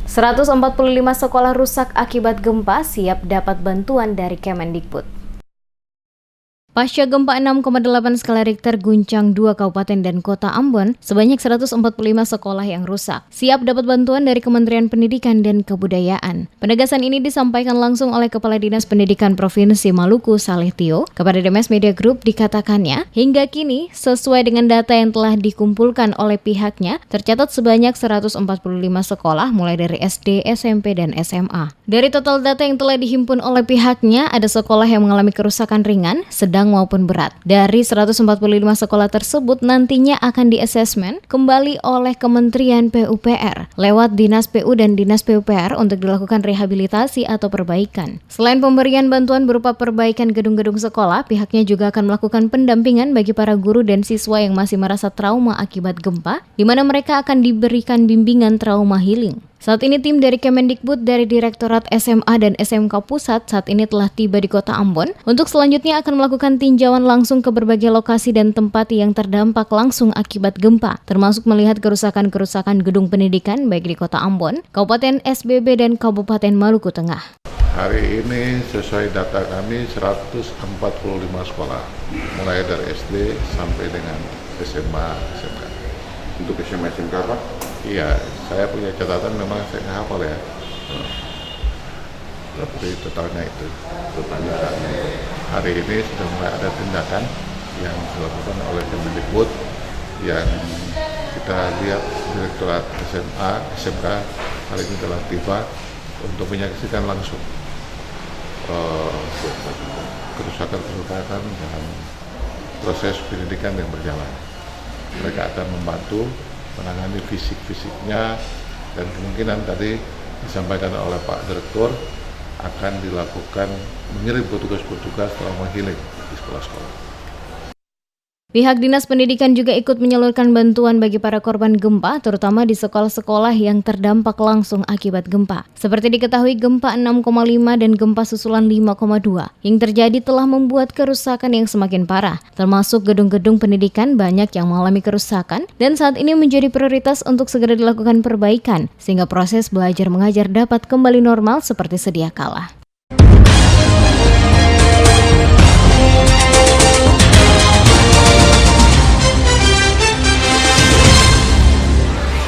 145 sekolah rusak akibat gempa siap dapat bantuan dari Kemendikbud. Pasca gempa 6,8 skala Richter guncang 2 kabupaten dan kota Ambon, sebanyak 145 sekolah yang rusak. Siap dapat bantuan dari Kementerian Pendidikan dan Kebudayaan. Penegasan ini disampaikan langsung oleh Kepala Dinas Pendidikan Provinsi Maluku, Saleh Tio, kepada DMS Media Group. Dikatakannya, hingga kini sesuai dengan data yang telah dikumpulkan oleh pihaknya, tercatat sebanyak 145 sekolah mulai dari SD, SMP, dan SMA. Dari total data yang telah dihimpun oleh pihaknya, ada sekolah yang mengalami kerusakan ringan, sedang maupun berat. Dari 145 sekolah tersebut nantinya akan diasesmen kembali oleh Kementerian PUPR lewat Dinas PU dan Dinas PUPR untuk dilakukan rehabilitasi atau perbaikan. Selain pemberian bantuan berupa perbaikan gedung-gedung sekolah, pihaknya juga akan melakukan pendampingan bagi para guru dan siswa yang masih merasa trauma akibat gempa, di mana mereka akan diberikan bimbingan trauma healing. Saat ini tim dari Kemendikbud dari Direktorat SMA dan SMK Pusat saat ini telah tiba di Kota Ambon untuk selanjutnya akan melakukan tinjauan langsung ke berbagai lokasi dan tempat yang terdampak langsung akibat gempa, termasuk melihat kerusakan-kerusakan gedung pendidikan baik di Kota Ambon, Kabupaten SBB dan Kabupaten Maluku Tengah. Hari ini sesuai data kami 145 sekolah, mulai dari SD sampai dengan SMA, SMK. Untuk SMA, SMK apa? Iya, saya punya catatan memang saya nggak hafal ya. Tapi totalnya itu. Hari ini sudah mulai ada tindakan yang dilakukan oleh Kemendikbud yang kita lihat Direktorat SMA, SMK hari ini telah tiba untuk menyaksikan langsung kerusakan-kerusakan dan proses pendidikan yang berjalan. Mereka akan membantu menangani fisik-fisiknya dan kemungkinan tadi disampaikan oleh Pak Direktur akan dilakukan mengirim petugas-petugas trauma healing di sekolah-sekolah. Pihak Dinas Pendidikan juga ikut menyalurkan bantuan bagi para korban gempa, terutama di sekolah-sekolah yang terdampak langsung akibat gempa. Seperti diketahui, gempa 6,5 dan gempa susulan 5,2 yang terjadi telah membuat kerusakan yang semakin parah, termasuk gedung-gedung pendidikan banyak yang mengalami kerusakan dan saat ini menjadi prioritas untuk segera dilakukan perbaikan, sehingga proses belajar mengajar dapat kembali normal seperti sedia kala.